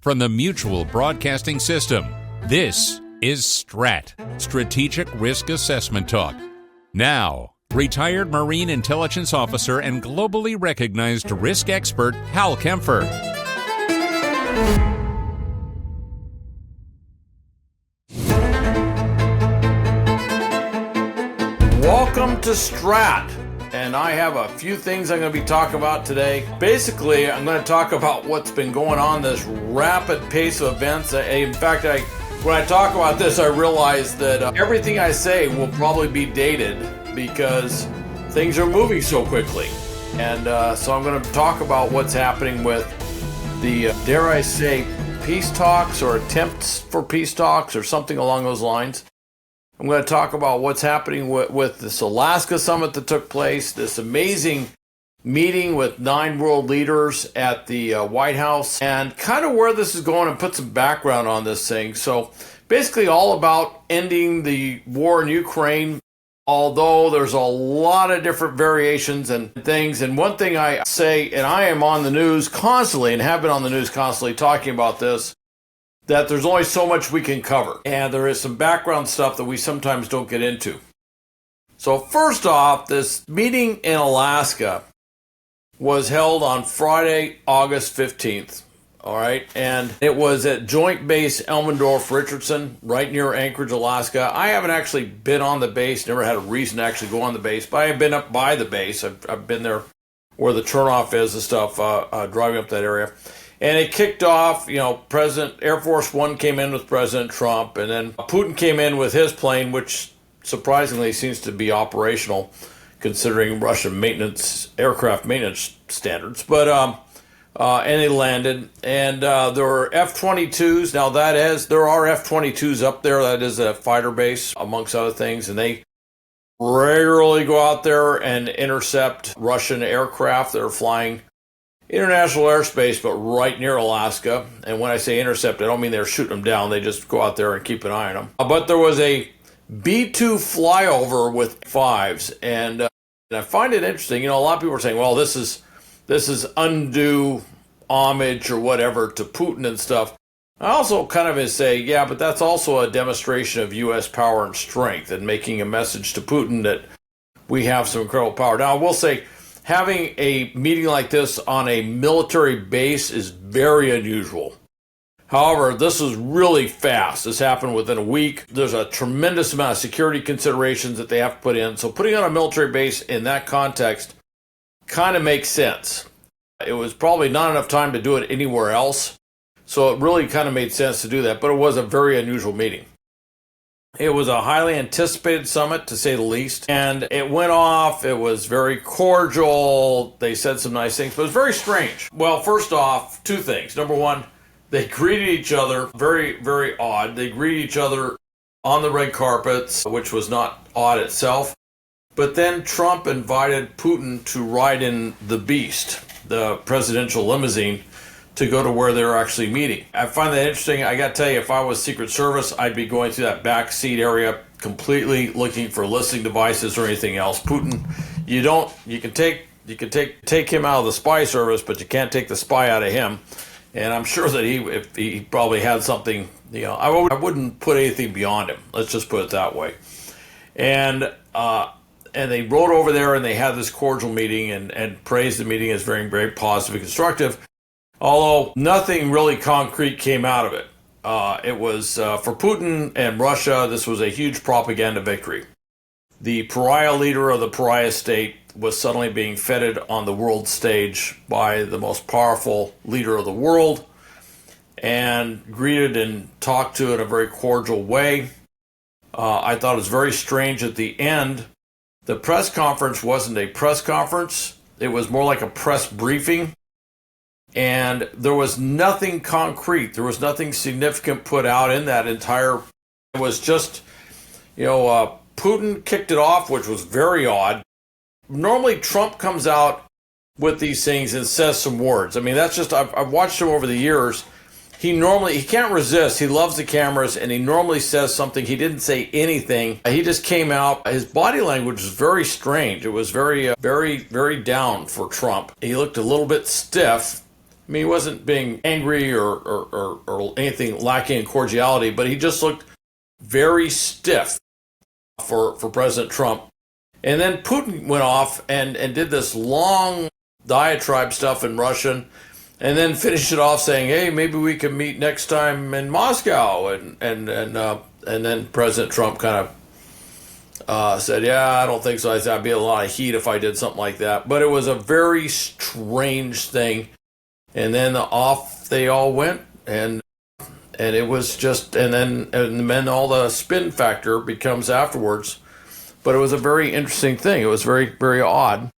from the Mutual Broadcasting System. This is STRAT, Strategic Risk Assessment Talk. Now, retired Marine Intelligence Officer and globally recognized risk expert Hal Kempfer. Welcome to STRAT, and I have a few things I'm going to be talking about today. Basically, I'm going to talk about what's been going on, this rapid pace of events. In fact, when I talk about this, I realize that everything I say will probably be dated because things are moving so quickly. And so I'm going to talk about what's happening with the, dare I say, peace talks or attempts for peace talks or something along those lines. I'm going to talk about what's happening with this Alaska summit that took place, this amazing meeting with 9 world leaders at the White House, and kind of where this is going and put some background on this thing. So basically all about ending the war in Ukraine, although there's a lot of different variations and things. And one thing I say, and I am on the news constantly and have been on the news constantly talking about this, that there's only so much we can cover. And there is some background stuff that we sometimes don't get into. So first off, this meeting in Alaska was held on Friday, August 15th. All right. And it was at Joint Base Elmendorf-Richardson, right near Anchorage, Alaska. I haven't actually been on the base, never had a reason to actually go on the base, but I have been up by the base. I've been there where the turnoff is and stuff, driving up that area. And it kicked off, Air Force One came in with President Trump, and then Putin came in with his plane, which surprisingly seems to be operational, considering Russian aircraft maintenance standards. But and they landed, and there were F-22s. Now there are F-22s up there. That is a fighter base, amongst other things, and they regularly go out there and intercept Russian aircraft that are flying international airspace, but right near Alaska. And when I say intercept, I don't mean they're shooting them down. They just go out there and keep an eye on them. But there was a B-2 flyover with F-5s, and I find it interesting. A lot of people are saying, well, this is undue homage or whatever to Putin and stuff. I also kind of say, yeah, but that's also a demonstration of U.S. power and strength and making a message to Putin that we have some incredible power. Now, I will say, having a meeting like this on a military base is very unusual. However, this was really fast. This happened within a week. There's a tremendous amount of security considerations that they have to put in. So putting on a military base in that context kind of makes sense. It was probably not enough time to do it anywhere else. So it really kind of made sense to do that. But it was a very unusual meeting. It was a highly anticipated summit, to say the least, and it went off. It was very cordial. They said some nice things, but it was very strange. Well, first off, 2 things. Number one, they greeted each other, very, very odd. They greeted each other on the red carpets, which was not odd itself. But then Trump invited Putin to ride in the Beast, the presidential limousine, to go to where they were actually meeting. I find that interesting. I got to tell you, if I was Secret Service, I'd be going through that back seat area completely looking for listening devices or anything else. Putin, you can take him out of the spy service, but you can't take the spy out of him. And I'm sure that if he probably had something, I wouldn't put anything beyond him. Let's just put it that way. And they rode over there and they had this cordial meeting and praised the meeting as very, very positive and constructive. Although nothing really concrete came out of it. It was, for Putin and Russia, this was a huge propaganda victory. The pariah leader of the pariah state was suddenly being feted on the world stage by the most powerful leader of the world and greeted and talked to in a very cordial way. I thought it was very strange at the end. The press conference wasn't a press conference. It was more like a press briefing. And there was nothing concrete. There was nothing significant put out in that entire. It was just, Putin kicked it off, which was very odd. Normally, Trump comes out with these things and says some words. I mean, that's just, I've watched him over the years. He can't resist. He loves the cameras, and he normally says something. He didn't say anything. He just came out. His body language was very strange. It was very, very, very down for Trump. He looked a little bit stiff. I mean, he wasn't being angry or anything lacking in cordiality, but he just looked very stiff for President Trump. And then Putin went off and did this long diatribe stuff in Russian, and then finished it off saying, "Hey, maybe we can meet next time in Moscow." And then President Trump kind of said, "Yeah, I don't think so. I said I'd be a lot of heat if I did something like that." But it was a very strange thing. And then off they all went, and it was just, and then all the spin factor becomes afterwards. But it was a very interesting thing. It was very, very odd,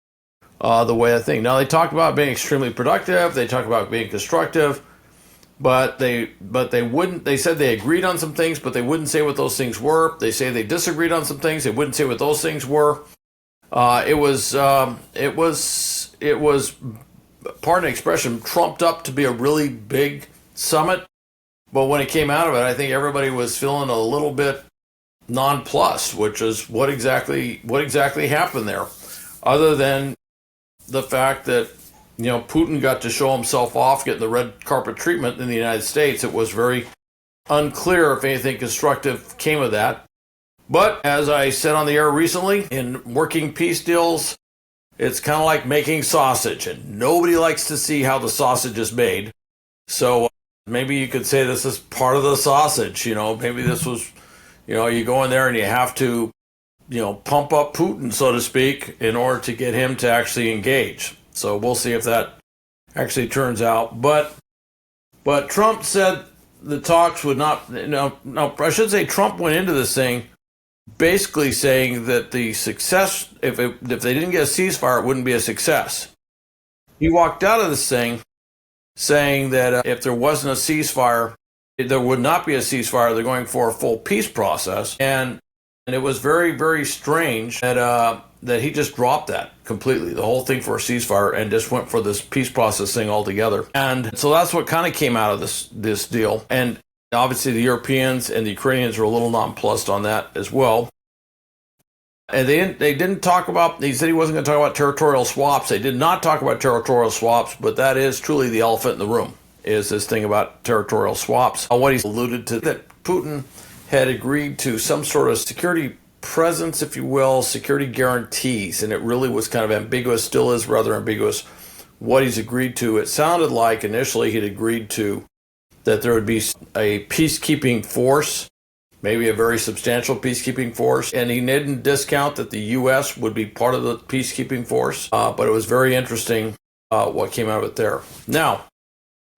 the way I think. Now, they talked about being extremely productive. They talked about being constructive, but they wouldn't. They said they agreed on some things, but they wouldn't say what those things were. They say they disagreed on some things. They wouldn't say what those things were. It was, pardon the expression, trumped up to be a really big summit. But when it came out of it, I think everybody was feeling a little bit nonplussed, which is what exactly happened there, other than the fact that, you know, Putin got to show himself off, getting the red carpet treatment in the United States. It was very unclear if anything constructive came of that. But as I said on the air recently, in working peace deals, it's kind of like making sausage, and nobody likes to see how the sausage is made. So maybe you could say this is part of the sausage. You know, maybe this was, you know, you go in there and you have to, you know, pump up Putin, so to speak, in order to get him to actually engage. So we'll see if that actually turns out. But Trump said the talks would not, no, I should say Trump went into this thing basically saying that the success, if they didn't get a ceasefire, it wouldn't be a success. He walked out of this thing saying that if there wasn't a ceasefire, there would not be a ceasefire. They're going for a full peace process. And it was very, very strange that he just dropped that completely, the whole thing for a ceasefire, and just went for this peace process thing altogether. And so that's what kind of came out of this deal. And obviously the Europeans and the Ukrainians were a little nonplussed on that as well. And they didn't talk about, he said he wasn't going to talk about territorial swaps. They did not talk about territorial swaps, but that is truly the elephant in the room, is this thing about territorial swaps. What he's alluded to, that Putin had agreed to some sort of security presence, if you will, security guarantees, and it really was kind of ambiguous, still is rather ambiguous, what he's agreed to. It sounded like initially he'd agreed to that there would be a peacekeeping force, maybe a very substantial peacekeeping force, and he didn't discount that the U.S. would be part of the peacekeeping force, but it was very interesting what came out of it there. Now,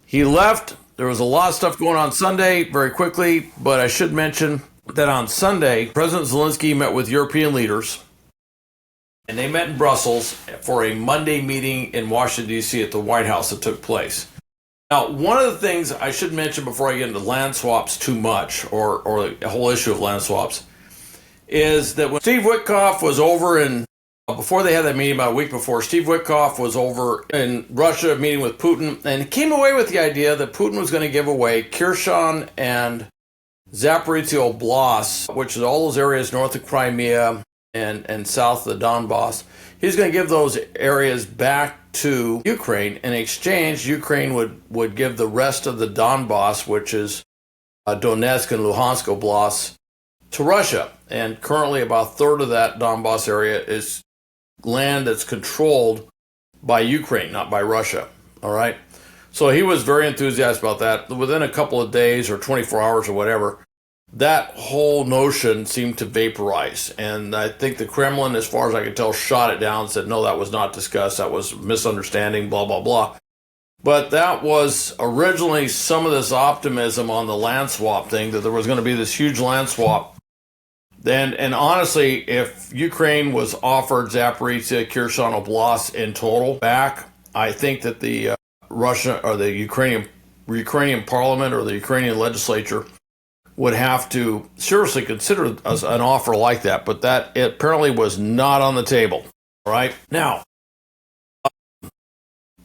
he left. There was a lot of stuff going on Sunday, very quickly, but I should mention that on Sunday, President Zelenskyy met with European leaders, and they met in Brussels for a Monday meeting in Washington, D.C. at the White House that took place. Now, one of the things I should mention before I get into land swaps too much, or the whole issue of land swaps, is that when Steve Witkoff was over in, before they had that meeting about a week before, Steve Witkoff was over in Russia meeting with Putin, and came away with the idea that Putin was going to give away Kherson and Zaporizhzhia Oblast, which is all those areas north of Crimea and south of the Donbass. He's going to give those areas back to Ukraine. In exchange, Ukraine would give the rest of the Donbass, which is Donetsk and Luhansk Oblasts, to Russia. And currently about a third of that Donbass area is land that's controlled by Ukraine, not by Russia. All right? So he was very enthusiastic about that. Within a couple of days or 24 hours or whatever, that whole notion seemed to vaporize. And I think the Kremlin, as far as I could tell, shot it down and said, no, that was not discussed. That was misunderstanding, blah, blah, blah. But that was originally some of this optimism on the land swap thing, that there was going to be this huge land swap. And honestly, if Ukraine was offered Zaporizhzhia, Kherson Oblast in total back, I think that the Russia or the Ukrainian parliament or the Ukrainian legislature would have to seriously consider an offer like that, but that it apparently was not on the table. All right, now,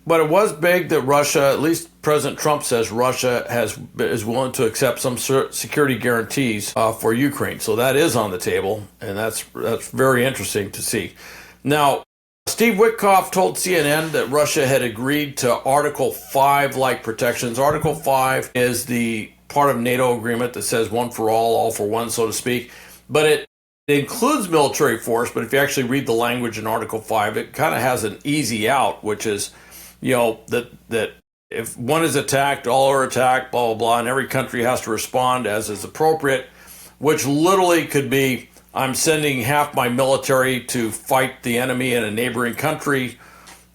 but it was big that Russia, at least President Trump says Russia is willing to accept some security guarantees for Ukraine, so that is on the table, and that's very interesting to see. Now, Steve Witkoff told CNN that Russia had agreed to Article 5-like protections. Article 5 is the part of NATO agreement that says one for all for one, so to speak. But it includes military force, but if you actually read the language in Article 5, it kind of has an easy out, which is, that if one is attacked, all are attacked, blah, blah, blah, and every country has to respond as is appropriate, which literally could be, I'm sending half my military to fight the enemy in a neighboring country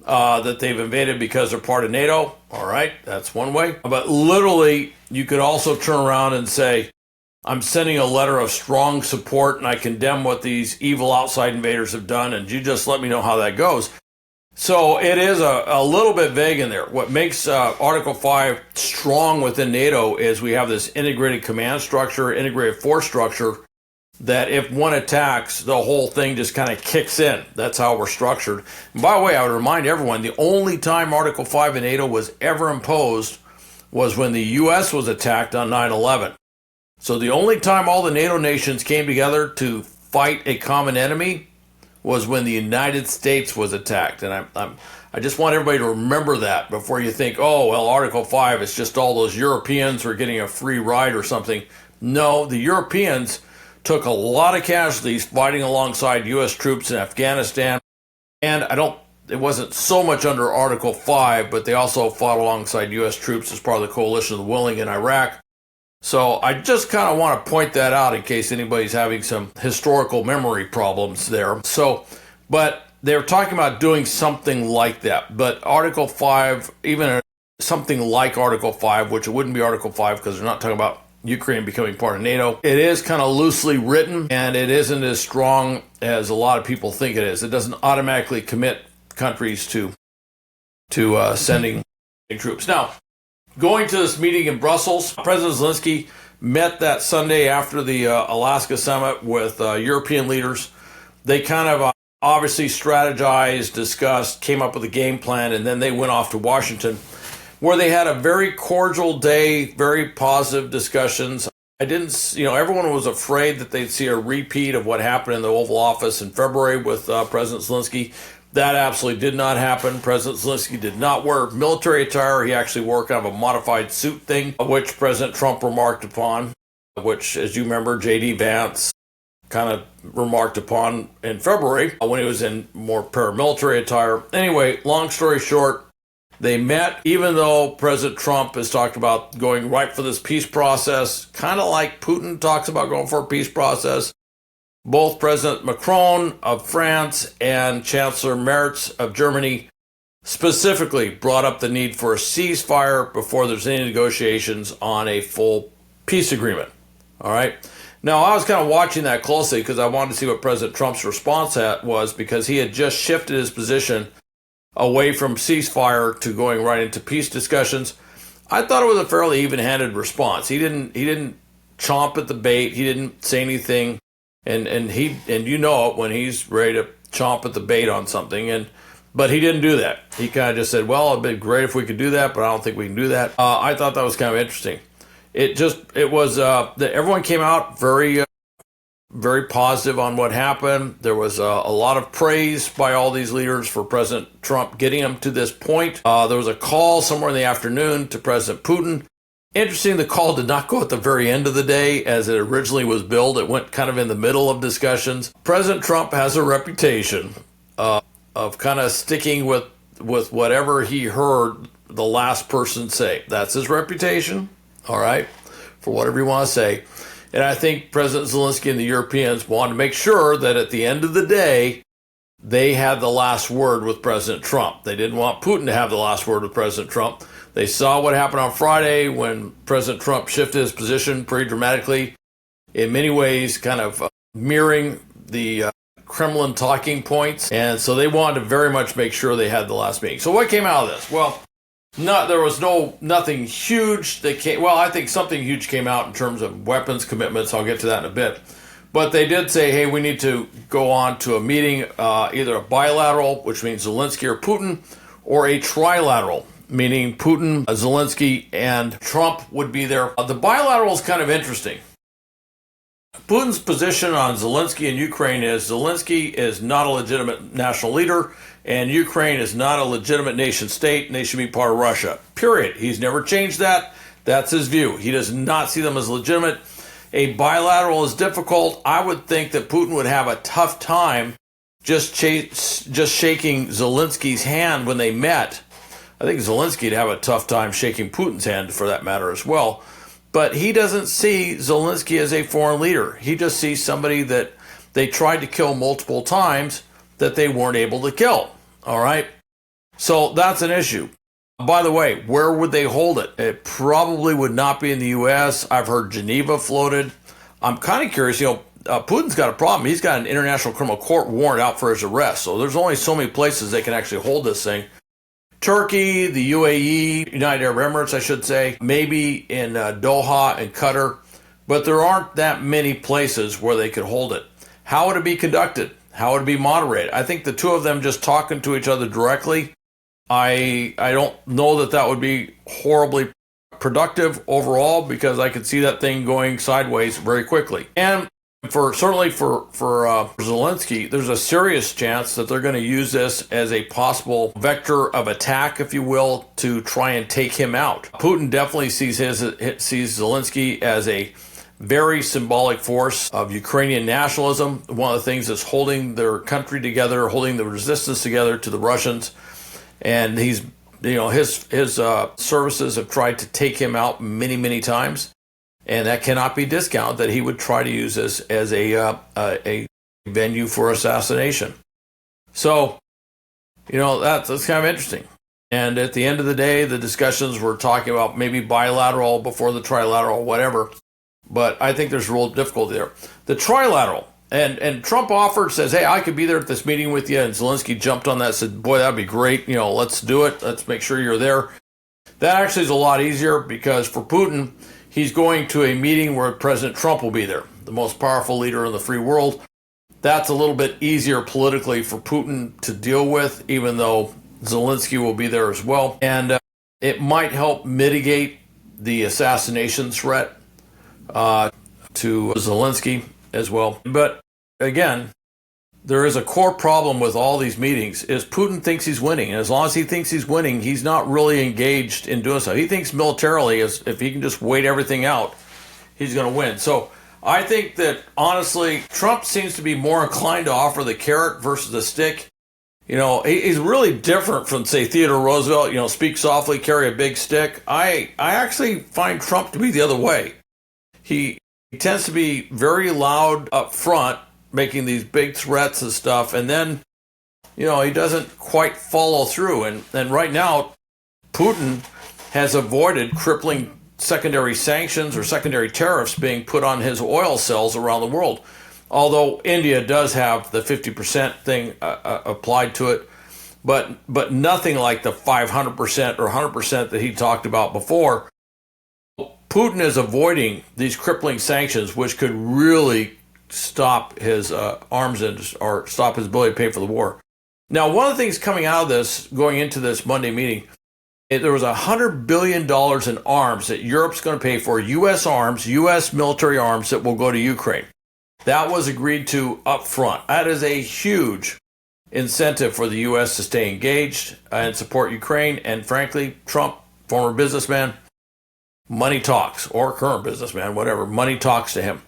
that they've invaded because they're part of NATO. All right, that's one way. But literally, you could also turn around and say, I'm sending a letter of strong support and I condemn what these evil outside invaders have done, and you just let me know how that goes. So it is a little bit vague in there. What makes Article 5 strong within NATO is we have this integrated command structure, integrated force structure, that if one attacks, the whole thing just kind of kicks in. That's how we're structured. And by the way, I would remind everyone, the only time Article 5 in NATO was ever imposed was when the U.S. was attacked on 9/11. So the only time all the NATO nations came together to fight a common enemy was when the United States was attacked. And I just want everybody to remember that before you think, oh, well, Article 5 is just all those Europeans who are getting a free ride or something. No, the Europeans took a lot of casualties fighting alongside U.S. troops in Afghanistan. And it wasn't so much under Article 5, but they also fought alongside U.S. troops as part of the coalition of the willing in Iraq. So I just kind of want to point that out in case anybody's having some historical memory problems there. But they're talking about doing something like that. But Article 5, even something like Article 5, which it wouldn't be Article 5 because they're not talking about Ukraine becoming part of NATO. It is kind of loosely written, and it isn't as strong as a lot of people think it is. It doesn't automatically commit countries to sending troops. Now, going to this meeting in Brussels, President Zelenskyy met that Sunday after the Alaska summit with European leaders. They kind of obviously strategized, discussed, came up with a game plan, and then they went off to Washington, where they had a very cordial day, very positive discussions. Everyone was afraid that they'd see a repeat of what happened in the Oval Office in February with President Zelenskyy. That absolutely did not happen. President Zelenskyy did not wear military attire. He actually wore kind of a modified suit thing, which President Trump remarked upon, which, as you remember, J.D. Vance kind of remarked upon in February when he was in more paramilitary attire. Anyway, long story short, they met, even though President Trump has talked about going right for this peace process, kind of like Putin talks about going for a peace process. Both President Macron of France and Chancellor Merz of Germany specifically brought up the need for a ceasefire before there's any negotiations on a full peace agreement. All right. Now, I was kind of watching that closely because I wanted to see what President Trump's response was, because he had just shifted his position away from ceasefire to going right into peace discussions. I thought it was a fairly even-handed response. He didn't chomp at the bait. He didn't say anything. And you know it when he's ready to chomp at the bait on something. But he didn't do that. He kind of just said, well, it'd be great if we could do that, but I don't think we can do that. I thought that was kind of interesting. Everyone came out very positive on what happened. There was a lot of praise by all these leaders for President Trump getting them to this point. There was a call somewhere in the afternoon to President Putin. Interesting, the call did not go at the very end of the day as it originally was billed. It went kind of in the middle of discussions. President Trump has a reputation of kind of sticking with whatever he heard the last person say. That's his reputation, all right, for whatever you want to say. And I think President Zelenskyy and the Europeans wanted to make sure that at the end of the day, they had the last word with President Trump. They didn't want Putin to have the last word with President Trump. They saw what happened on Friday when President Trump shifted his position pretty dramatically, in many ways kind of mirroring the Kremlin talking points. And so they wanted to very much make sure they had the last meeting. So what came out of this? Well, there was nothing huge that came. Well, I think something huge came out in terms of weapons commitments. I'll get to that in a bit. But they did say, hey, we need to go on to a meeting, either a bilateral, which means Zelenskyy or Putin, or a trilateral, meaning Putin, Zelenskyy, and Trump would be there. The bilateral is kind of interesting. Putin's position on Zelenskyy and Ukraine is Zelenskyy is not a legitimate national leader, and Ukraine is not a legitimate nation state, and they should be part of Russia. Period. He's never changed that. That's his view. He does not see them as legitimate. A bilateral is difficult. I would think that Putin would have a tough time just shaking Zelensky's hand when they met. I think Zelensky'd have a tough time shaking Putin's hand for that matter as well. But he doesn't see Zelenskyy as a foreign leader. He just sees somebody that they tried to kill multiple times that they weren't able to kill. All right? So that's an issue. By the way, where would they hold it? It probably would not be in the U.S. I've heard Geneva floated. I'm kind of curious. Putin's got a problem. He's got an international criminal court warrant out for his arrest. So there's only so many places they can actually hold this thing. Turkey, the UAE, United Arab Emirates, I should say, maybe in Doha and Qatar, but there aren't that many places where they could hold it. How would it be conducted? How would it be moderated? I think the two of them just talking to each other directly, I don't know that would be horribly productive overall, because I could see that thing going sideways very quickly. And certainly for Zelenskyy, there's a serious chance that they're going to use this as a possible vector of attack, if you will, to try and take him out. Putin definitely sees Zelenskyy as a very symbolic force of Ukrainian nationalism. One of the things that's holding their country together, holding the resistance together to the Russians. And his services have tried to take him out many, many times. And that cannot be discounted, that he would try to use this as a venue for assassination. So, that's kind of interesting. And at the end of the day, the discussions were talking about maybe bilateral before the trilateral, whatever. But I think there's real difficulty there. The trilateral, and Trump offered, says, hey, I could be there at this meeting with you. And Zelenskyy jumped on that, said, boy, that'd be great. Let's do it. Let's make sure you're there. That actually is a lot easier, because for Putin, he's going to a meeting where President Trump will be there, the most powerful leader in the free world. That's a little bit easier politically for Putin to deal with, even though Zelenskyy will be there as well. And it might help mitigate the assassination threat to Zelenskyy as well. But again, there is a core problem with all these meetings, is Putin thinks he's winning. And as long as he thinks he's winning, he's not really engaged in doing so. He thinks militarily, if he can just wait everything out, he's going to win. So I think that, honestly, Trump seems to be more inclined to offer the carrot versus the stick. He's really different from, say, Theodore Roosevelt, speak softly, carry a big stick. I actually find Trump to be the other way. He tends to be very loud up front, making these big threats and stuff, and then, he doesn't quite follow through. And right now, Putin has avoided crippling secondary sanctions or secondary tariffs being put on his oil sales around the world. Although India does have the 50% thing applied to it, but nothing like the 500% or 100% that he talked about before. Putin is avoiding these crippling sanctions, which could really stop his arms or stop his ability to pay for the war. Now, one of the things coming out of this, going into this Monday meeting, there was $100 billion in arms that Europe's going to pay for, U.S. arms, U.S. military arms that will go to Ukraine. That was agreed to up front. That is a huge incentive for the U.S. to stay engaged and support Ukraine. And frankly, Trump, former businessman, money talks, or current businessman, whatever, money talks to him.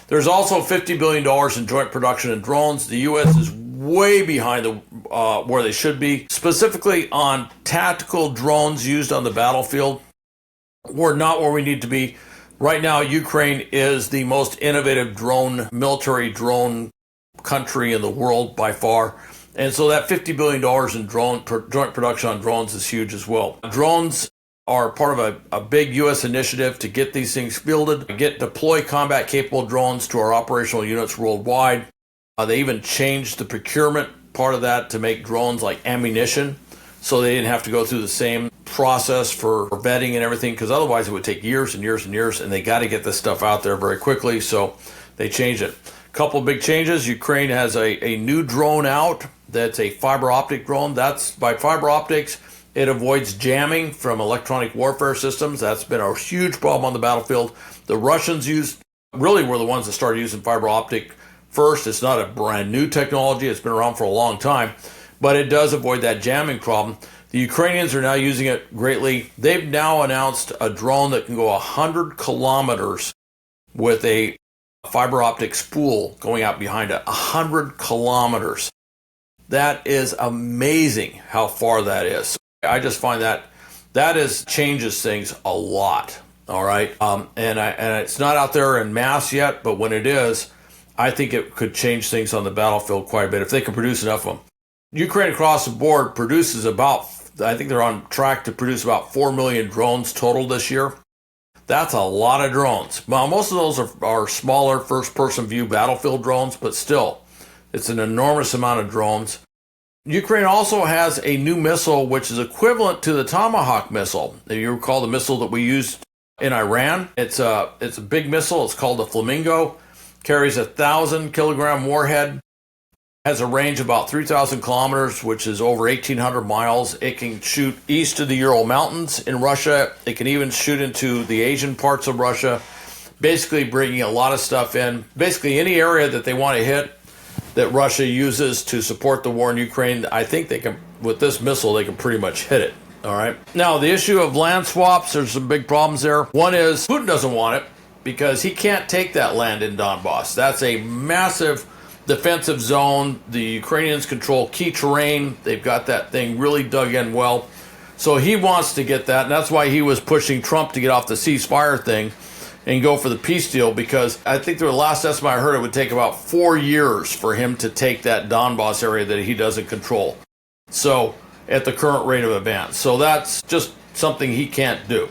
There's also $50 billion in joint production in drones. The U.S. is way behind where they should be, specifically on tactical drones used on the battlefield. We're not where we need to be. Right now, Ukraine is the most innovative military drone country in the world by far. And so that $50 billion in joint production on drones is huge as well. Drones are part of a big U.S. initiative to get these things fielded, deploy combat-capable drones to our operational units worldwide. They even changed the procurement part of that to make drones like ammunition, so they didn't have to go through the same process for vetting and everything, because otherwise it would take years and years and years, and they got to get this stuff out there very quickly, so they changed it. A couple of big changes. Ukraine has a new drone out that's a fiber-optic drone. That's by fiber optics. It avoids jamming from electronic warfare systems. That's been a huge problem on the battlefield. The Russians use really were the ones that started using fiber optic first. It's not a brand new technology. It's been around for a long time, but it does avoid that jamming problem. The Ukrainians are now using it greatly. They've now announced a drone that can go 100 kilometers with a fiber optic spool going out behind it. 100 kilometers. That is amazing how far that is. I just find that changes things a lot. All right. And it's not out there in mass yet, but when it is, I think it could change things on the battlefield quite a bit if they can produce enough of them. Ukraine across the board produces I think they're on track to produce about 4 million drones total this year. That's a lot of drones. Well, most of those are smaller first-person view battlefield drones, but still, it's an enormous amount of drones. Ukraine also has a new missile which is equivalent to the Tomahawk missile. If you recall the missile that we used in Iran, it's a big missile. It's called the Flamingo. Carries 1,000-kilogram warhead. Has a range of about 3,000 kilometers, which is over 1,800 miles. It can shoot east of the Ural Mountains in Russia. It can even shoot into the Asian parts of Russia, basically bringing a lot of stuff in. Basically, any area that they want to hit that Russia uses to support the war in Ukraine, I think they can, with this missile, they can pretty much hit it. All right. Now, the issue of land swaps, there's some big problems there. One is Putin doesn't want it because he can't take that land in Donbass. That's a massive defensive zone. The Ukrainians control key terrain. They've got that thing really dug in well. So he wants to get that, and that's why he was pushing Trump to get off the ceasefire thing and go for the peace deal, because I think the last estimate I heard it would take about 4 years for him to take that Donbass area that he doesn't control. So at the current rate of advance. So that's just something he can't do.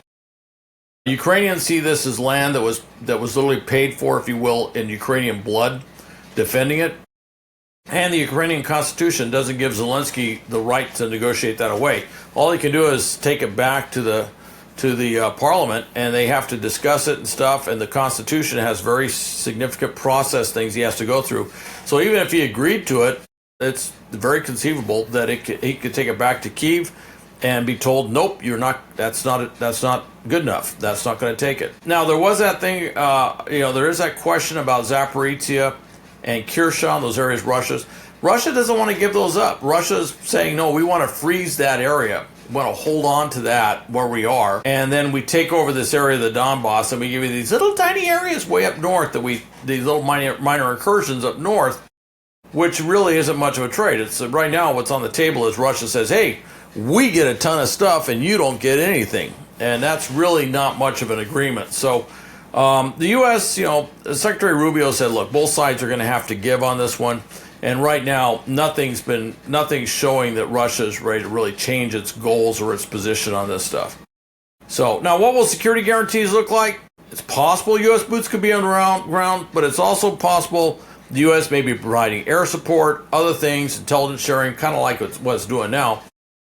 Ukrainians see this as land that was literally paid for, if you will, in Ukrainian blood, defending it. And the Ukrainian Constitution doesn't give Zelenskyy the right to negotiate that away. All he can do is take it back to the parliament, and they have to discuss it and stuff, and the Constitution has very significant process things he has to go through. So even if he agreed to it, it's very conceivable that he could take it back to Kyiv and be told, nope, you're not. That's not good enough. That's not going to take it. Now there was that thing. There is that question about Zaporizhia and Kherson, those areas Russia doesn't want to give those up. Russia's saying, no, we want to freeze that area. We want to hold on to that where we are, and then we take over this area of the Donbass, and we give you these little tiny areas way up north these little minor incursions up north, which really isn't much of a trade. It's right now what's on the table is Russia says, hey, we get a ton of stuff and you don't get anything. And that's really not much of an agreement. So the U.S., Secretary Rubio said, look, both sides are going to have to give on this one. And right now, nothing's showing that Russia's ready to really change its goals or its position on this stuff. So now what will security guarantees look like? It's possible U.S. boots could be on the ground, but it's also possible the U.S. may be providing air support, other things, intelligence sharing, kind of like what it's doing now.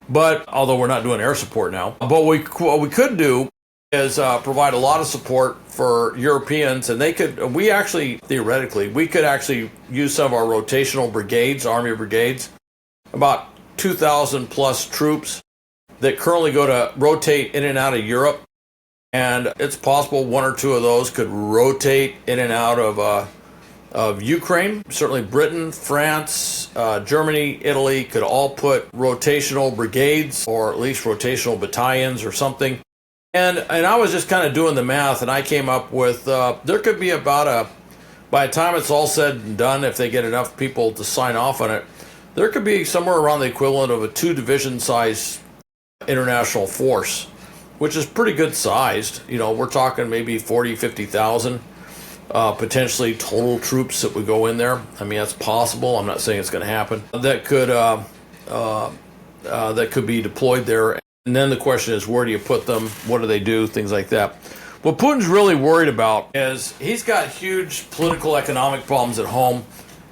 But although we're not doing air support now, but what we could do is provide a lot of support for Europeans, and we could actually use some of our rotational brigades, Army brigades, about 2,000 plus troops that currently go to rotate in and out of Europe. And it's possible one or two of those could rotate in and out of Ukraine. Certainly Britain, France, Germany, Italy could all put rotational brigades or at least rotational battalions or something. And I was just kind of doing the math, and I came up with there could be about by the time it's all said and done, if they get enough people to sign off on it, there could be somewhere around the equivalent of a 2-division size international force, which is pretty good sized. We're talking maybe 40, 50,000 potentially total troops that would go in there. I mean, that's possible. I'm not saying it's going to happen. That could be deployed there. And then the question is, where do you put them? What do they do? Things like that. What Putin's really worried about is he's got huge political, economic problems at home.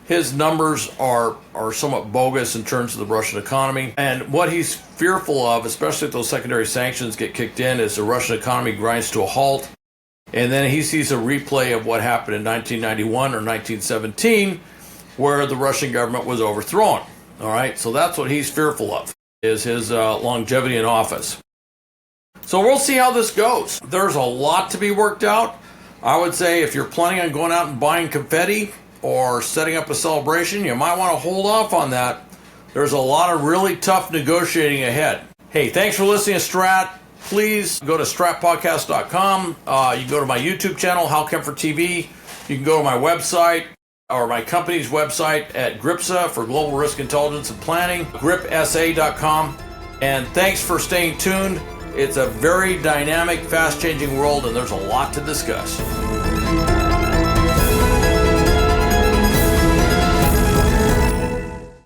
His numbers are somewhat bogus in terms of the Russian economy. And what he's fearful of, especially if those secondary sanctions get kicked in, is the Russian economy grinds to a halt. And then he sees a replay of what happened in 1991 or 1917, where the Russian government was overthrown. All right, so that's what he's fearful of, is his longevity in office. So we'll see how this goes. There's a lot to be worked out. I would say if you're planning on going out and buying confetti or setting up a celebration, you might want to hold off on that. There's a lot of really tough negotiating ahead. Hey, thanks for listening to Strat. Please go to stratpodcast.com. You can go to my YouTube channel, Hal Kempfer TV. You can go to my website or my company's website at GRIPSA for Global Risk Intelligence and Planning, gripsa.com. And thanks for staying tuned. It's a very dynamic, fast-changing world, and there's a lot to discuss.